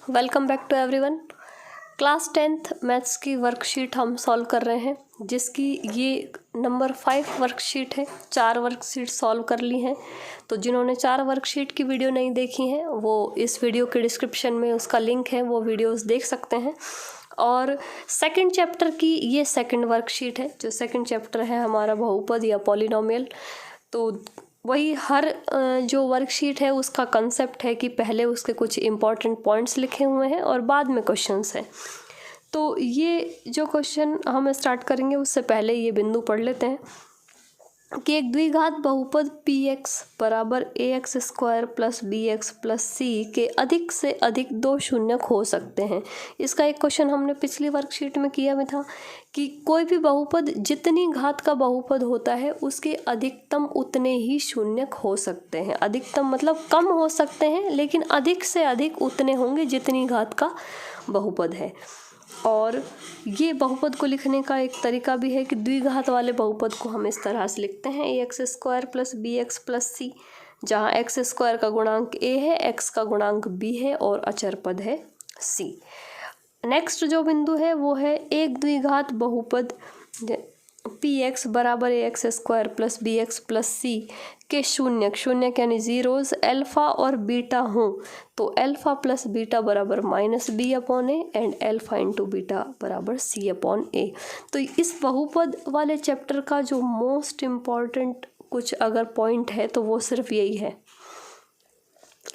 Welcome back to everyone. Class 10th maths की worksheet हम solve कर रहे हैं, जिसकी ये नंबर 5 वर्कशीट है। 4 वर्कशीट सॉल्व कर ली हैं। तो जिन्होंने 4 वर्कशीट की वीडियो नहीं देखी हैं वो इस वीडियो के डिस्क्रिप्शन में उसका लिंक है, वो वीडियोस देख सकते हैं। और सेकंड चैप्टर की ये सेकंड वर्कशीट है। जो सेकंड चैप्टर है हमारा बहुपद या पॉलिनोमियल। तो वही हर जो वर्कशीट है उसका कंसेप्ट है कि पहले उसके कुछ इम्पॉर्टेंट पॉइंट्स लिखे हुए हैं और बाद में क्वेश्चंस हैं। तो ये जो क्वेश्चन हम स्टार्ट करेंगे उससे पहले ये बिंदु पढ़ लेते हैं कि एक द्विघात बहुपद px बराबर ax square plus bx plus c के अधिक से अधिक 2 शून्यक हो सकते हैं। इसका एक क्वेश्चन हमने पिछली वर्कशीट में किया भी था कि कोई भी बहुपद जितनी घात का बहुपद होता है उसके अधिकतम उतने ही शून्यक हो सकते हैं। अधिकतम मतलब कम हो सकते हैं, लेकिन अधिक से अधिक उतने होंगे जितनी घात का बहुपद है। और ये बहुपद को लिखने का एक तरीका भी है कि द्विघात वाले बहुपद को हम इस तरह से लिखते हैं ax square plus bx plus c, जहाँ x स्क्वायर का गुणांक a है, x का गुणांक b है और अचर पद है c। नेक्स्ट जो बिंदु है वो है एक द्विघात बहुपद px बराबर ax square plus bx plus c के शून्यक यानी जीरोज अल्फा और बीटा हों तो अल्फा प्लस बीटा बराबर minus b upon a and alpha into beta बराबर सी अपॉन ए। तो इस बहुपद वाले चैप्टर का जो मोस्ट इम्पॉर्टेंट कुछ अगर पॉइंट है तो वो सिर्फ यही है।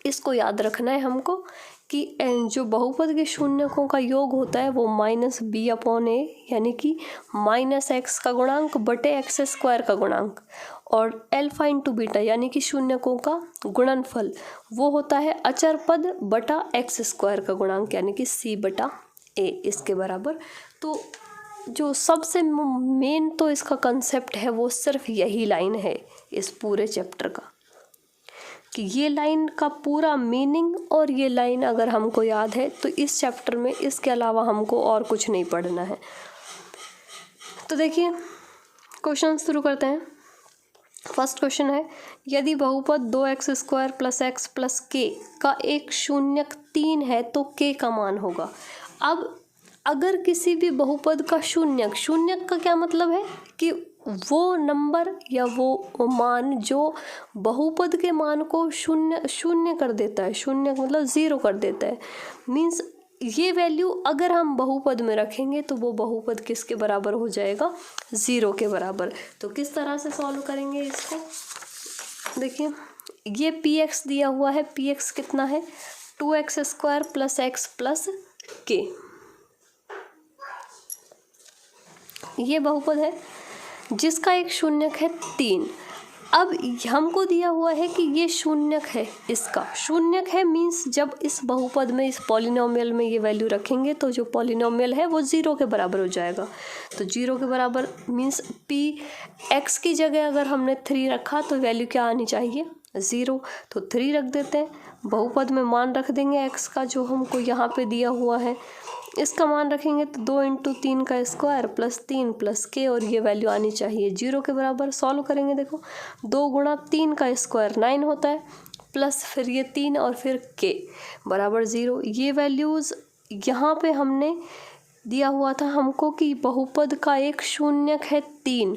इसको याद रखना है हमको कि जो बहुपद के शून्यकों का योग होता है वो माइनस बी अपॉन ए, यानी कि माइनस एक्स का गुणांक बटे एक्स स्क्वायर का गुणांक, और अल्फा इंटू बीटा यानी कि शून्यकों का गुणनफल वो होता है अचर पद बटा एक्स स्क्वायर का गुणांक यानी कि सी बटा ए, इसके बराबर। तो जो सबसे मेन तो इसका कंसेप्ट है वो सिर्फ यही लाइन है इस पूरे चैप्टर का, कि ये लाइन का पूरा मीनिंग और ये लाइन अगर हमको याद है तो इस चैप्टर में इसके अलावा हमको और कुछ नहीं पढ़ना है। तो देखिए क्वेश्चन शुरू करते हैं। फर्स्ट क्वेश्चन है, यदि बहुपद 2x square plus x plus के का एक शून्यक 3 है तो k का मान होगा। अब अगर किसी भी बहुपद का शून्यक का क्या मतलब है कि वो नंबर या वो मान जो बहुपद के मान को शून्य कर देता है, शून्य मतलब 0 कर देता है। मीन्स ये वैल्यू अगर हम बहुपद में रखेंगे तो वो बहुपद किसके बराबर हो जाएगा, 0 के बराबर। तो किस तरह से सॉल्व करेंगे इसको, देखिए ये px दिया हुआ है। px कितना है, 2x square plus x plus के। ये बहुपद है जिसका एक शून्यक है 3। अब हमको दिया हुआ है कि ये शून्यक है, इसका शून्यक है मीन्स जब इस बहुपद में, इस पॉलिनोमियल में ये वैल्यू रखेंगे तो जो पॉलिनोमियल है वो 0 के बराबर हो जाएगा। तो 0 के बराबर मीन्स p x की जगह अगर हमने 3 रखा तो वैल्यू क्या आनी चाहिए, 0। तो 3 रख देते हैं, बहुपद में मान रख देंगे x का जो हमको यहाँ पे दिया हुआ है, इसका मान रखेंगे तो 2 इंटू 3 का स्क्वायर प्लस 3 प्लस के, और ये वैल्यू आनी चाहिए 0 के बराबर। सॉल्व करेंगे, देखो 2 गुणा 3 का स्क्वायर 9 होता है, प्लस फिर ये 3 और फिर के बराबर 0। ये वैल्यूज़ यहाँ पे हमने दिया हुआ था हमको कि बहुपद का एक शून्यक है 3,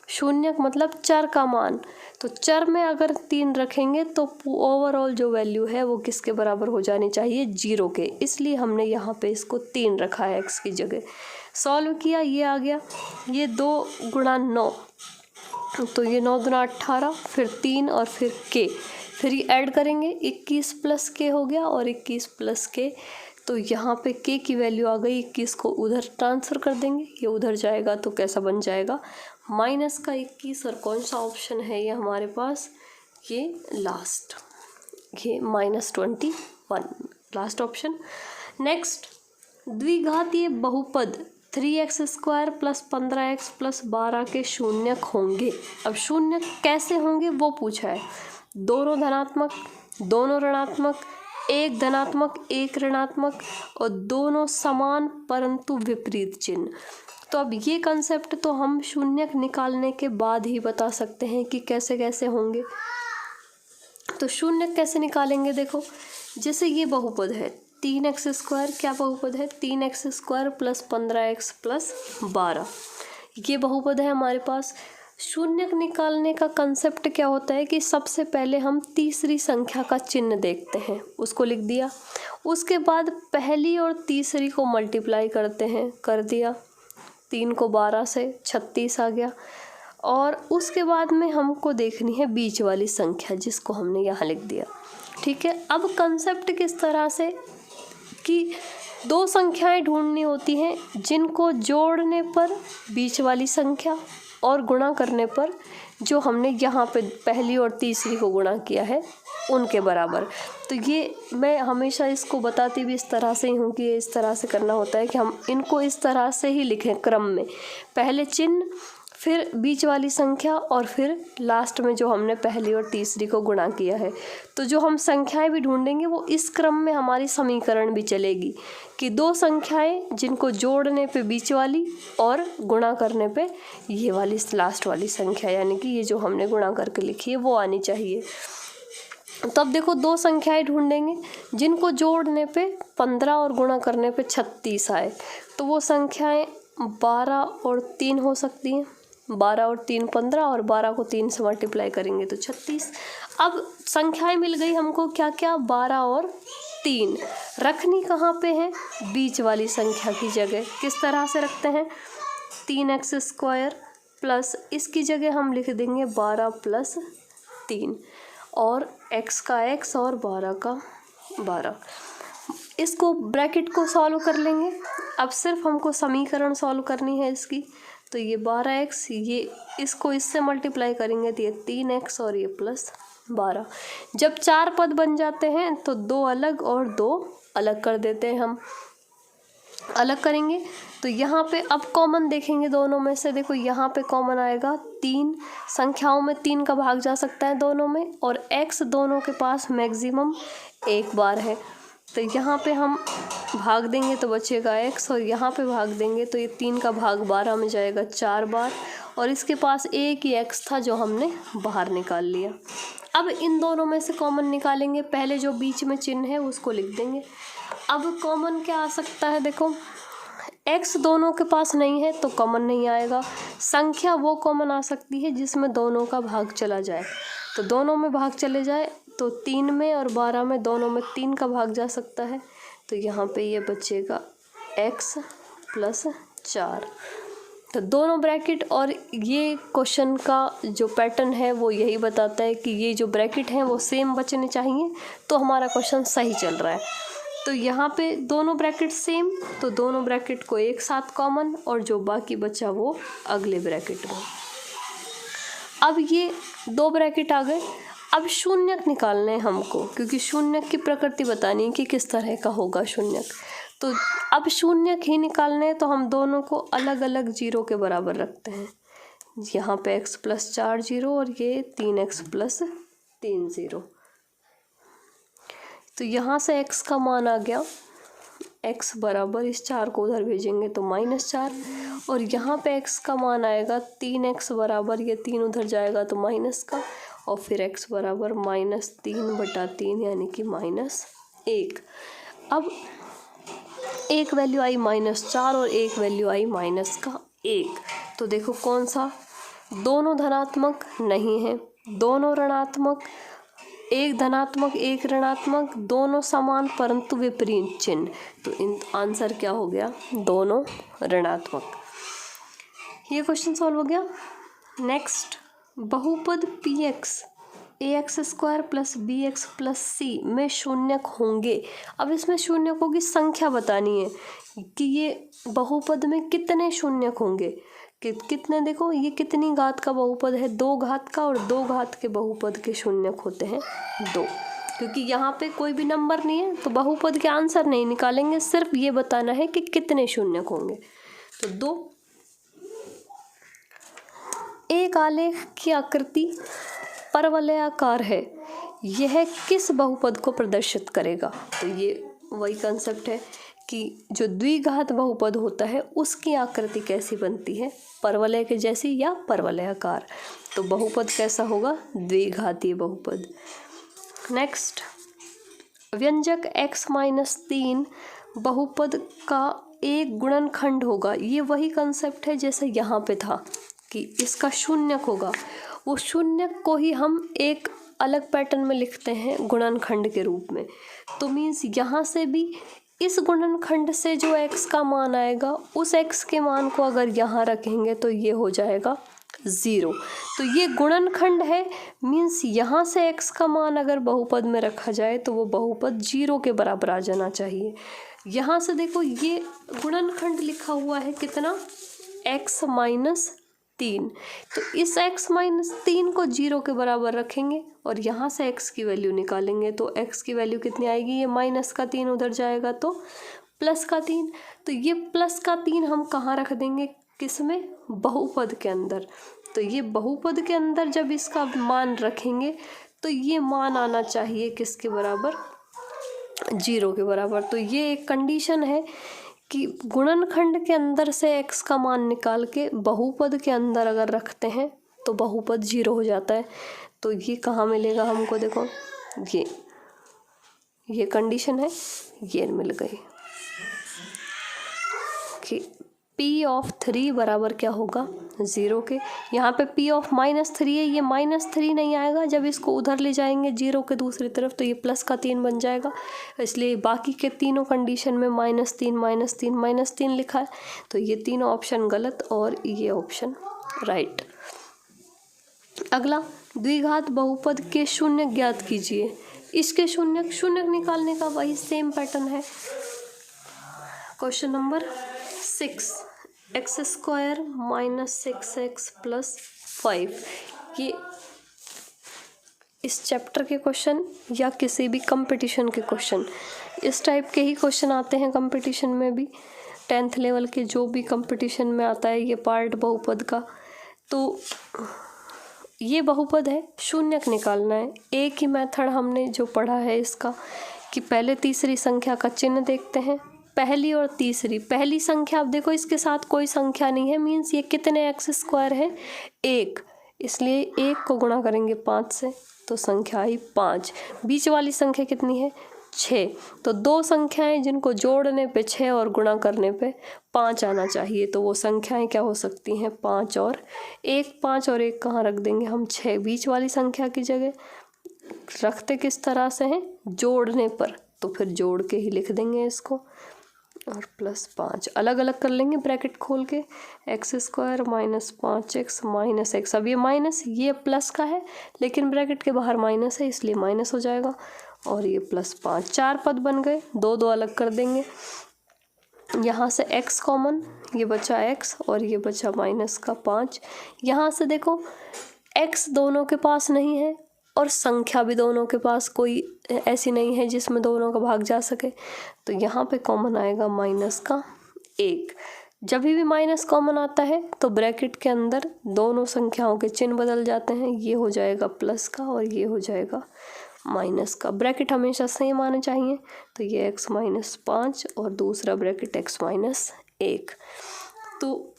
शून्यक मतलब चर का मान। तो चर में अगर 3 रखेंगे तो ओवरऑल जो वैल्यू है वो किसके बराबर हो जानी चाहिए, 0 के। इसलिए हमने यहाँ पे इसको 3 रखा है x की जगह। सॉल्व किया, ये आ गया, ये 2 गुणा 9 तो ये 9 गुना 18, फिर 3 और फिर के, फिर ये ऐड करेंगे 21 प्लस के हो गया और 21 प्लस के। तो यहाँ पे k की वैल्यू आ गई, 21 को उधर ट्रांसफ़र कर देंगे, ये उधर जाएगा तो कैसा बन जाएगा, माइनस का 21। और कौन सा ऑप्शन है ये हमारे पास, ये लास्ट, ये -21 लास्ट ऑप्शन। नेक्स्ट, द्विघातीय बहुपद 3x square plus 15x plus 12 के शून्यक होंगे। अब शून्यक कैसे होंगे वो पूछा है, दोनों धनात्मक, दोनों ऋणात्मक, एक धनात्मक एक ऋणात्मक और दोनों समान परंतु विपरीत चिन्ह। तो अब ये कंसेप्ट तो हम शून्यक निकालने के बाद ही बता सकते हैं कि कैसे कैसे होंगे। तो शून्यक कैसे निकालेंगे, देखो जैसे ये बहुपद है 3x² क्या बहुपद है? 3x² प्लस 15x प्लस 12, ये बहुपद है हमारे पास। शून्यक निकालने का कंसेप्ट क्या होता है कि सबसे पहले हम तीसरी संख्या का चिन्ह देखते हैं, उसको लिख दिया। उसके बाद पहली और तीसरी को मल्टीप्लाई करते हैं, कर दिया। 3 को 12 से 36 आ गया। और उसके बाद में हमको देखनी है बीच वाली संख्या, जिसको हमने यहाँ लिख दिया। ठीक है, अब कंसेप्ट किस तरह से कि दो संख्याएं ढूंढनी होती हैं जिनको जोड़ने पर बीच वाली संख्या और गुणा करने पर जो हमने यहाँ पे पहली और तीसरी को गुणा किया है उनके बराबर। तो ये मैं हमेशा इसको बताती भी इस तरह से ही हूँ कि ये इस तरह से करना होता है कि हम इनको इस तरह से ही लिखें क्रम में, पहले चिन्ह, फिर बीच वाली संख्या और फिर लास्ट में जो हमने पहली और तीसरी को गुणा किया है। तो जो हम संख्याएं भी ढूंढेंगे वो इस क्रम में हमारी समीकरण भी चलेगी कि दो संख्याएं जिनको जोड़ने पे बीच वाली और गुणा करने पे ये वाली लास्ट वाली संख्या, यानी कि ये जो हमने गुणा करके लिखी है वो आनी चाहिए। तो अब देखो दो संख्याएं ढूंढेंगे जिनको जोड़ने पे 15 और गुणा करने पे 36 आए, तो वो संख्याएं 12 और 3 हो सकती हैं। 12 और 3 15 और 12 को 3 से मल्टीप्लाई करेंगे तो 36। अब संख्याएं मिल गई हमको क्या क्या, 12 और 3। रखनी कहाँ पे है? बीच वाली संख्या की जगह। किस तरह से रखते हैं? 3x² प्लस इसकी जगह हम लिख देंगे 12 प्लस 3 और x का x और 12 का 12। इसको ब्रैकेट को सॉल्व कर लेंगे। अब सिर्फ हमको समीकरण सॉल्व करनी है इसकी। तो ये 12x, ये इसको इससे मल्टीप्लाई करेंगे तो ये 3x और ये प्लस 12। जब 4 पद बन जाते हैं तो 2 अलग और 2 अलग कर देते हैं हम। अलग करेंगे तो यहाँ पे अब कॉमन देखेंगे दोनों में से। देखो यहाँ पे कॉमन आएगा 3, संख्याओं में 3 का भाग जा सकता है दोनों में, और x दोनों के पास मैक्सिमम एक बार है। तो यहाँ पे हम भाग देंगे तो बचेगा x, और यहाँ पे भाग देंगे तो ये 3 का भाग 12 में जाएगा 4 बार, और इसके पास एक ही x था जो हमने बाहर निकाल लिया। अब इन दोनों में से कॉमन निकालेंगे। पहले जो बीच में चिन्ह है उसको लिख देंगे। अब कॉमन क्या आ सकता है? देखो x दोनों के पास नहीं है तो कॉमन नहीं आएगा। संख्या वो कॉमन आ सकती है जिसमें दोनों का भाग चला जाए। तो दोनों में भाग चले जाए तो 3 में और 12 में दोनों में 3 का भाग जा सकता है। तो यहाँ पे ये बचेगा x प्लस 4। तो दोनों ब्रैकेट, और ये क्वेश्चन का जो पैटर्न है वो यही बताता है कि ये जो ब्रैकेट हैं वो सेम बचने चाहिए, तो हमारा क्वेश्चन सही चल रहा है। तो यहाँ पे दोनों ब्रैकेट सेम, तो दोनों ब्रैकेट को एक साथ कॉमन, और जो बाकी बचा वो अगले ब्रैकेट में। अब ये 2 ब्रैकेट आ गए। अब शून्यक निकालने हैं हमको, क्योंकि शून्यक की प्रकृति बतानी है कि किस तरह का होगा शून्यक। तो अब शून्यक ही निकालने हैं तो हम दोनों को अलग अलग जीरो के बराबर रखते हैं। यहाँ पे x प्लस 4 जीरो और ये 3x प्लस 3 जीरो। तो यहाँ से x का मान आ गया x बराबर, इस 4 को उधर भेजेंगे तो -4, और यहाँ पे x का मान आएगा 3x बराबर, ये 3 उधर जाएगा तो माइनस का, और फिर x बराबर -3/3 यानी कि -1। अब एक वैल्यू आई -4 और एक वैल्यू आई -1। तो देखो कौन सा, दोनों धनात्मक नहीं है, दोनों ऋणात्मक, एक धनात्मक एक ऋणात्मक, दोनों समान परंतु विपरीत चिन्ह। तो इन आंसर क्या हो गया? दोनों ऋणात्मक। ये क्वेश्चन सॉल्व हो गया। नेक्स्ट, बहुपद px ax² plus bx plus c में शून्यक होंगे। अब इसमें शून्यकों की संख्या बतानी है कि ये बहुपद में कितने शून्यक होंगे। कितने, देखो ये कितनी घात का बहुपद है? 2 घात का, और 2 घात के बहुपद के शून्यक होते हैं 2। क्योंकि यहाँ पे कोई भी नंबर नहीं है तो बहुपद के आंसर नहीं निकालेंगे, सिर्फ ये बताना है कि कितने शून्यक होंगे। तो 2। एक आलेख की आकृति परवलयाकार है, यह किस बहुपद को प्रदर्शित करेगा? तो ये वही कंसेप्ट है कि जो द्विघात बहुपद होता है उसकी आकृति कैसी बनती है, परवलय के जैसी या परवलयाकार। तो बहुपद कैसा होगा? द्विघातीय बहुपद। नेक्स्ट, व्यंजक x-3 बहुपद का एक गुणनखंड होगा। ये वही कंसेप्ट है जैसे यहाँ पे था कि इसका शून्यक होगा, वो शून्यक को ही हम एक अलग पैटर्न में लिखते हैं गुणनखंड के रूप में। तो मीन्स यहाँ से भी इस गुणनखंड से जो x का मान आएगा उस x के मान को अगर यहाँ रखेंगे तो ये हो जाएगा 0। तो ये गुणनखंड है, मीन्स यहाँ से x का मान अगर बहुपद में रखा जाए तो वो बहुपद 0 के बराबर आ जाना चाहिए। यहाँ से देखो ये गुणनखंड लिखा हुआ है कितना, x-3, तो इस x-3 को 0 के बराबर रखेंगे और यहाँ से x की वैल्यू निकालेंगे तो x की वैल्यू कितनी आएगी, ये -3 उधर जाएगा तो +3। तो ये +3 हम कहाँ रख देंगे, किसमें, बहुपद के अंदर। तो ये बहुपद के अंदर जब इसका मान रखेंगे तो ये मान आना चाहिए किसके बराबर, 0 के बराबर। तो ये एक कंडीशन है कि गुणनखंड के अंदर से x का मान निकाल के बहुपद के अंदर अगर रखते हैं तो बहुपद 0 हो जाता है। तो ये कहाँ मिलेगा हमको, देखो ये कंडीशन है, ये मिल गई कि P(3) बराबर क्या होगा, 0 के। यहाँ पे P(-3) है, ये -3 नहीं आएगा, जब इसको उधर ले जाएंगे 0 के दूसरी तरफ तो ये +3 बन जाएगा। इसलिए बाकी के तीनों कंडीशन में -3 -3 लिखा है, तो ये तीनों ऑप्शन गलत और ये ऑप्शन राइट। अगला, द्विघात बहुपद के शून्य ज्ञात कीजिए। इसके शून्य निकालने का वही सेम पैटर्न है। Question number 6, x² - 6x + 5। ये इस चैप्टर के क्वेश्चन या किसी भी कंपटीशन के क्वेश्चन, इस टाइप के ही क्वेश्चन आते हैं कंपटीशन में भी। 10th लेवल के जो भी कंपटीशन में आता है ये पार्ट बहुपद का। तो ये बहुपद है, शून्यक निकालना है। एक ही मेथड हमने जो पढ़ा है इसका कि पहले तीसरी संख्या का चिन्ह देखते हैं, पहली और तीसरी। पहली संख्या आप देखो इसके साथ कोई संख्या नहीं है, मीन्स ये कितने x² है, 1, इसलिए 1 को गुणा करेंगे 5 से तो संख्या आई 5। बीच वाली संख्या कितनी है, 6। तो दो संख्याएं जिनको जोड़ने पे 6 और गुणा करने पे 5 आना चाहिए, तो वो संख्याएं क्या हो सकती हैं, 5 और 1। 5 और 1 कहाँ रख देंगे हम, 6 बीच वाली संख्या की जगह। रखते किस तरह से हैं, जोड़ने पर, तो फिर जोड़ के ही लिख देंगे इसको और +5 अलग अलग कर लेंगे ब्रैकेट खोल के, x² - 5x - x। अब ये माइनस, ये प्लस का है लेकिन ब्रैकेट के बाहर माइनस है इसलिए माइनस हो जाएगा और ये +5। 4 पद बन गए, 2 अलग कर देंगे। यहाँ से x कॉमन, ये बचा x और ये बचा -5। यहाँ से देखो x दोनों के पास नहीं है और संख्या भी दोनों के पास कोई ऐसी नहीं है जिसमें दोनों का भाग जा सके, तो यहाँ पे कॉमन आएगा -1। जब भी माइनस कॉमन आता है तो ब्रैकेट के अंदर दोनों संख्याओं के चिन्ह बदल जाते हैं, ये हो जाएगा प्लस का और ये हो जाएगा माइनस का। ब्रैकेट हमेशा सेम आने चाहिए, तो ये x - 5 और दूसरा ब्रैकेट x - 1। तो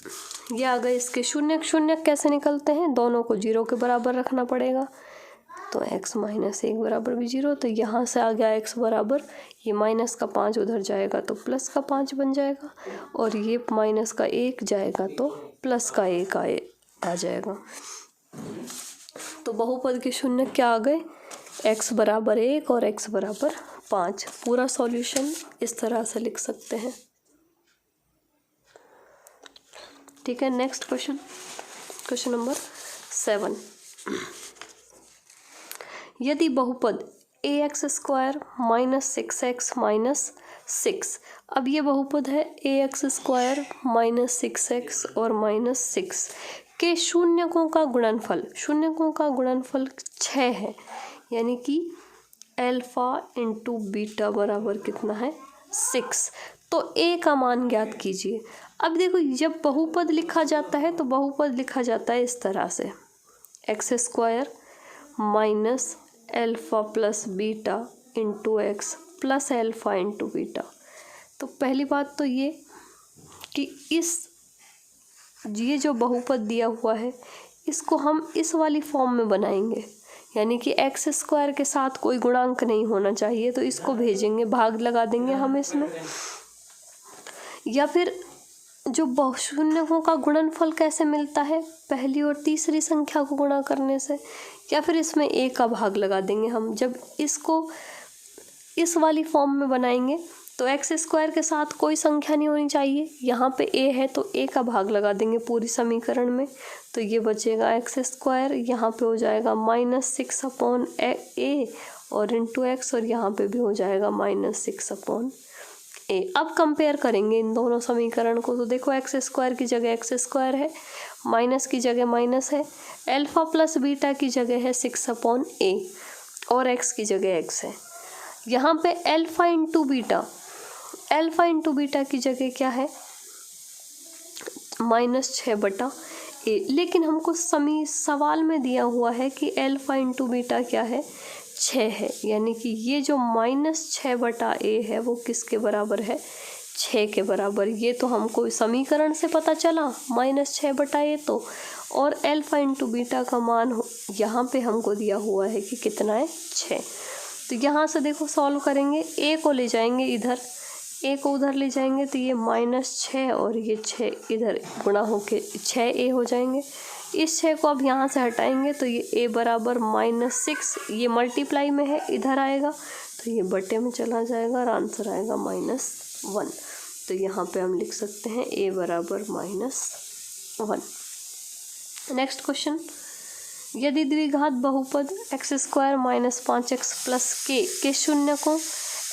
ये आ गए इसके शून्य कैसे निकलते हैं, दोनों को 0 के बराबर रखना पड़ेगा। तो x - 1 बराबर भी 0, तो यहाँ से आ गया x बराबर, ये -5 उधर जाएगा तो +5 बन जाएगा और ये -1 जाएगा तो +1 आ जाएगा। तो बहुपद के शून्य क्या आ गए, x बराबर 1 और x बराबर 5। पूरा सॉल्यूशन इस तरह से लिख सकते हैं। ठीक है, नेक्स्ट क्वेश्चन नंबर 7। यदि बहुपद ax² - 6x - 6, अब ये बहुपद है ax² - 6x और -6 के शून्यकों का गुणनफल, शून्यकों का गुणनफल 6 है, यानी कि अल्फा × बीटा बराबर कितना है, 6। तो a का मान ज्ञात कीजिए। अब देखो जब बहुपद लिखा जाता है तो बहुपद लिखा जाता है इस तरह से, x² - alpha + beta × x + alpha × beta. तो पहली बात तो ये कि ये जो बहुपद दिया हुआ है इसको हम इस वाली फॉर्म में बनाएंगे यानी कि एक्स स्क्वायर के साथ कोई गुणांक नहीं होना चाहिए, तो इसको भेजेंगे, भाग लगा देंगे हम इसमें। या फिर जो बहुशून्यकों का गुणनफल कैसे मिलता है, पहली और तीसरी संख्या को गुणा करने से, या फिर इसमें a का भाग लगा देंगे हम। जब इसको इस वाली फॉर्म में बनाएंगे तो एक्स स्क्वायर के साथ कोई संख्या नहीं होनी चाहिए, यहाँ पे a है तो a का भाग लगा देंगे पूरी समीकरण में, तो ये बचेगा एक्स स्क्वायर, यहाँ पे हो जाएगा -6/a और इंटू एक्स, और यहाँ पे भी हो जाएगा -6/a। अब कंपेयर करेंगे इन दोनों समीकरण को, तो देखो एक्स स्क्वायर की जगह एक्स स्क्वायर है, माइनस की जगह माइनस है, अल्फा प्लस बीटा की जगह है 6/a और एक्स की जगह एक्स है। यहाँ पे अल्फा इंटू बीटा की जगह क्या है, -6/a, लेकिन हमको सवाल में दिया हुआ है कि अल्फा इंटू बीटा क्या है, 6 है, यानी कि ये जो -6/a है वो किसके बराबर है, 6 के बराबर। ये तो हमको समीकरण से पता चला -6/a तो, और अल्फा इंटू बीटा का मान यहाँ पे हमको दिया हुआ है कि कितना है, 6। तो यहाँ से देखो सॉल्व करेंगे, a को ले जाएंगे इधर, a को उधर ले जाएंगे तो ये -6 और ये 6 इधर गुणा होके 6a हो जाएंगे। इस 6 को अब यहाँ से हटाएंगे तो ये a बराबर -6, ये मल्टीप्लाई में है, इधर आएगा तो ये बटे में चला जाएगा और आंसर आएगा -1। तो यहाँ पे हम लिख सकते हैं a बराबर -1। नेक्स्ट क्वेश्चन, यदि द्विघात बहुपद x² - 5x + k के शून्यकों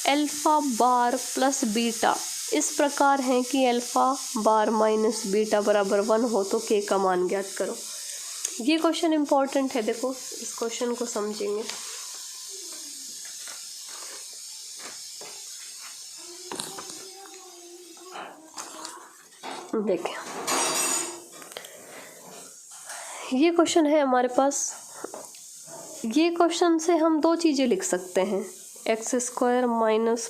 अल्फा बार प्लस बीटा इस प्रकार हैं कि अल्फा बार माइनस बीटा बराबर 1 हो तो k का मान ज्ञात करो। ये क्वेश्चन इंपॉर्टेंट है, देखो इस क्वेश्चन को समझेंगे। देखें, ये क्वेश्चन है हमारे पास। ये क्वेश्चन से हम दो चीज़ें लिख सकते हैं, x² -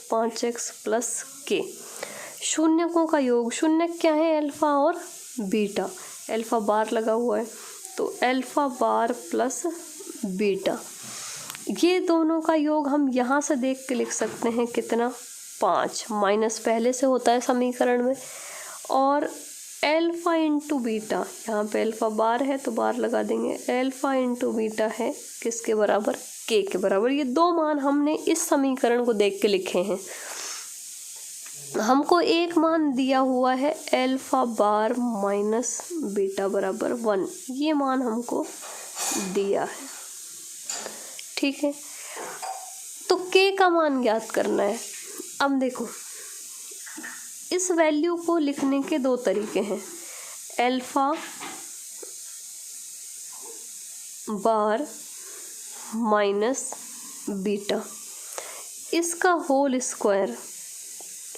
5x + k, शून्यकों का योग। शून्य क्या है, अल्फा और बीटा, अल्फा बार लगा हुआ है तो अल्फा बार प्लस बीटा, ये दोनों का योग हम यहाँ से देख के लिख सकते हैं कितना, 5, माइनस पहले से होता है समीकरण में, और अल्फा इंटू बीटा, यहाँ पे अल्फा बार है तो बार लगा देंगे, अल्फा इंटू बीटा है किसके बराबर, k के बराबर। ये दो मान हमने इस समीकरण को देख के लिखे हैं। हमको एक मान दिया हुआ है अल्फा बार माइनस बीटा बराबर 1, ये मान हमको दिया है, ठीक है। तो k का मान ज्ञात करना है। अब देखो, इस वैल्यू को लिखने के दो तरीके हैं, अल्फा बार माइनस बीटा, इसका होल स्क्वायर,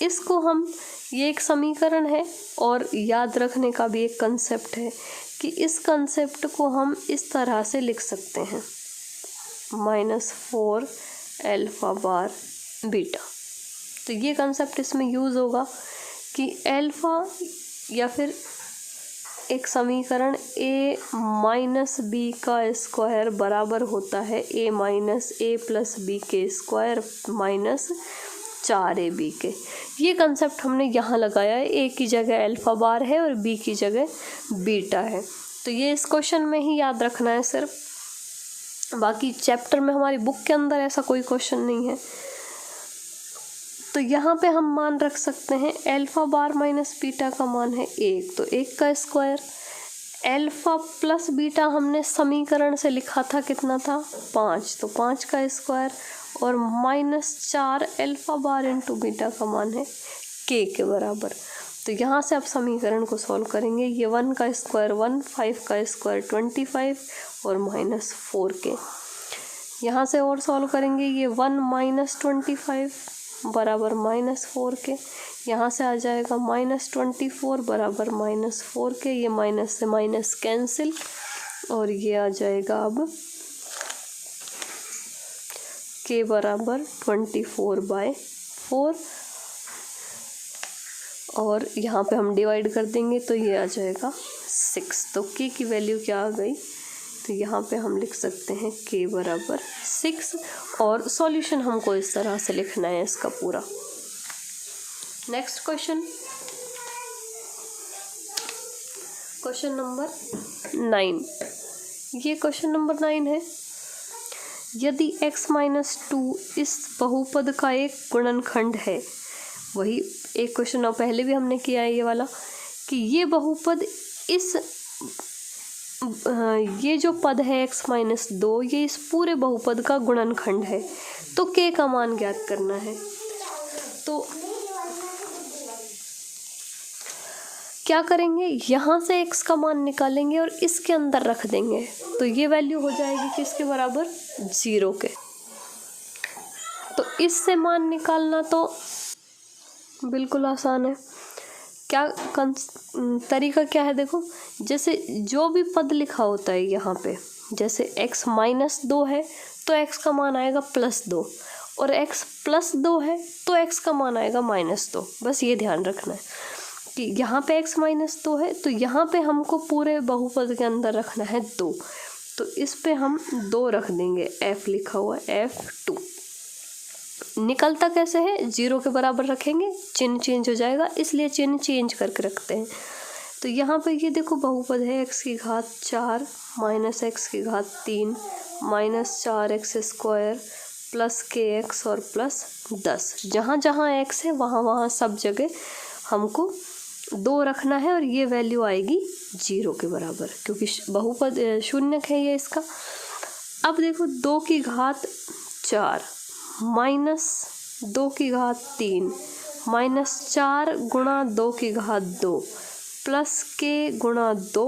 इसको हम, ये एक समीकरण है और याद रखने का भी एक कंसेप्ट है कि इस कंसेप्ट को हम इस तरह से लिख सकते हैं, -4 अल्फा बार बीटा। तो ये कंसेप्ट इसमें यूज़ होगा कि अल्फा, या फिर एक समीकरण a माइनस बी का स्क्वायर बराबर होता है a minus a plus b के स्क्वायर माइनस 4ab के। ये कंसेप्ट हमने यहाँ लगाया है, a की जगह अल्फा बार है और b की जगह बीटा है। तो ये इस क्वेश्चन में ही याद रखना है सिर्फ, बाकी चैप्टर में हमारी बुक के अंदर ऐसा कोई क्वेश्चन नहीं है। तो यहाँ पे हम मान रख सकते हैं, अल्फा बार माइनस बीटा का मान है 1, तो 1 का स्क्वायर, अल्फा प्लस बीटा हमने समीकरण से लिखा था कितना था, 5, तो 5 का स्क्वायर, और -4 अल्फा बार इंटू बीटा का मान है k के बराबर। तो यहाँ से आप समीकरण को सॉल्व करेंगे, ये 1 का स्क्वायर 1, 5 का स्क्वायर 25 और -4k। यहाँ से और सॉल्व करेंगे, ये 1 - 25 बराबर -4k, यहाँ से आ जाएगा -24 बराबर -4k, ये माइनस से माइनस कैंसिल और ये आ जाएगा अब k बराबर 24/4, और यहाँ पे हम डिवाइड कर देंगे तो ये आ जाएगा 6। तो k की वैल्यू क्या आ गई, तो यहाँ पे हम लिख सकते हैं k बराबर 6 और सॉल्यूशन हमको इस तरह से लिखना है इसका पूरा। Next question, question number 9। ये क्वेश्चन नंबर 9 है। यदि x माइनस 2 इस बहुपद का एक गुणनखंड है, वही एक क्वेश्चन और पहले भी हमने किया है ये वाला, कि ये बहुपद ये जो पद है x माइनस 2 ये इस पूरे बहुपद का गुणनखंड है, तो k का मान ज्ञात करना है। तो क्या करेंगे, यहाँ से x का मान निकालेंगे और इसके अंदर रख देंगे, तो ये वैल्यू हो जाएगी किसके बराबर, 0 के। तो इससे मान निकालना तो बिल्कुल आसान है। क्या तरीका क्या है, देखो जैसे जो भी पद लिखा होता है यहाँ पे, जैसे x माइनस 2 है तो x का मान आएगा +2, और x प्लस 2 है तो x का मान आएगा -2। बस ये ध्यान रखना है कि यहाँ पे x माइनस 2 है तो यहाँ पे हमको पूरे बहुपद के अंदर रखना है 2, तो इस पे हम 2 रख देंगे, f लिखा हुआ f2। निकलता कैसे है, 0 के बराबर रखेंगे, चिन्ह चेंज हो जाएगा, इसलिए चिन्ह चेंज करके रखते हैं। तो यहाँ पे ये देखो बहुपद है x की घात 4 माइनस x की घात 3 minus 4x square plus kx और प्लस 10। जहाँ जहाँ x है वहाँ वहाँ सब जगह हमको 2 रखना है और ये वैल्यू आएगी 0 के बराबर, क्योंकि बहुपद शून्यक है ये इसका। अब देखो 2 की घात 4 माइनस 2 की घात 3 माइनस 4 गुणा 2 की घात 2 प्लस k गुणा 2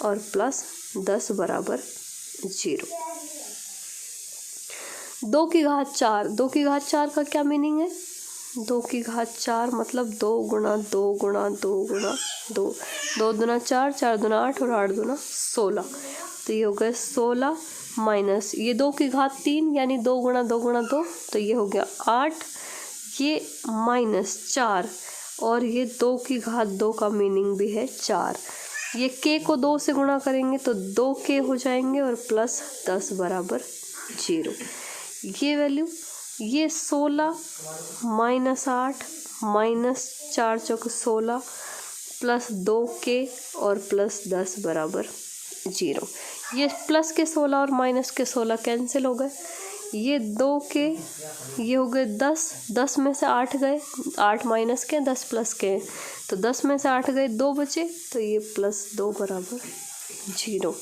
और प्लस 10 बराबर 0। 2 की घात 4, 2 की घात 4 का क्या मीनिंग है, 2 की घात 4 मतलब 2 गुणा 2 गुणा 2 गुणा 2, 2 दूना 4, 4 दूना 8 और 8 दूना 16, तो ये हो गया 16 माइनस ये 2 की घात 3 यानी 2 गुणा 2 गुणा 2, तो ये हो गया 8, ये माइनस 4 और ये 2 की घात 2 का मीनिंग भी है 4। ये k को 2 से गुणा करेंगे तो 2k हो जाएंगे और प्लस 10 बराबर 0। ये वैल्यू ये 16 माइनस 8 माइनस 4 चौक 16 प्लस 2k और प्लस 10 बराबर 0। ये प्लस के 16 और माइनस के 16 कैंसिल हो गए, ये 2k ये हो गए 10, 10 में से 8 गए, 8 माइनस के 10 प्लस के, तो 10 में से 8 गए 2 बचे, तो ये प्लस 2 बराबर 0।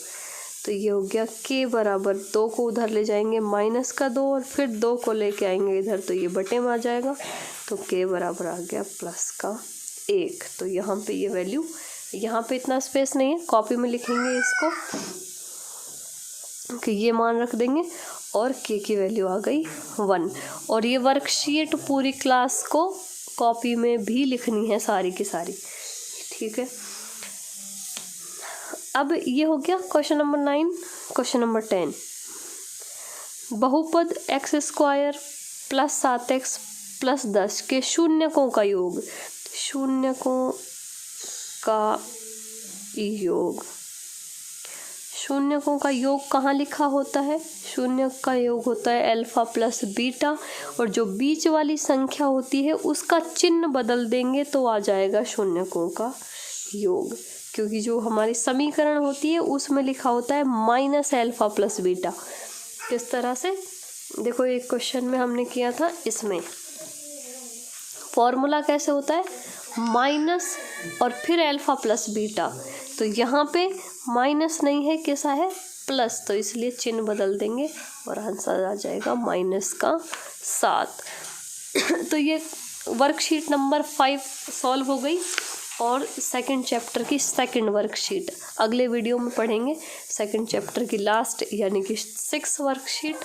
तो ये हो गया k बराबर 2 को उधर ले जाएंगे माइनस का 2 और फिर 2 को लेके आएंगे इधर, तो ये बटे में आ जाएगा, तो k बराबर आ गया प्लस का 1। तो यहाँ पे ये वैल्यू, यहाँ पे इतना स्पेस नहीं है, कॉपी में लिखेंगे इसको कि ये मान रख देंगे और k की वैल्यू आ गई 1। और ये वर्कशीट पूरी क्लास को कॉपी में भी लिखनी है सारी की सारी, ठीक है। अब ये हो गया क्वेश्चन नंबर 9। क्वेश्चन नंबर 10, बहुपद x square plus 7x plus 10 के शून्यकों का योग, शून्यकों का योग, शून्यकों का योग कहाँ लिखा होता है, शून्य का योग होता है अल्फा प्लस बीटा, और जो बीच वाली संख्या होती है उसका चिन्ह बदल देंगे तो आ जाएगा शून्यकों का योग, क्योंकि जो हमारी समीकरण होती है उसमें लिखा होता है माइनस अल्फा प्लस बीटा। किस तरह से, देखो एक क्वेश्चन में हमने किया था, इसमें फॉर्मूला कैसे होता है, माइनस और फिर अल्फा प्लस बीटा, तो यहाँ पे माइनस नहीं है, कैसा है प्लस, तो इसलिए चिन्ह बदल देंगे और आंसर आ जाएगा माइनस का 7। तो ये वर्कशीट नंबर 5 सॉल्व हो गई और सेकंड चैप्टर की सेकंड वर्कशीट अगले वीडियो में पढ़ेंगे। सेकंड चैप्टर की लास्ट यानी कि 6 वर्कशीट।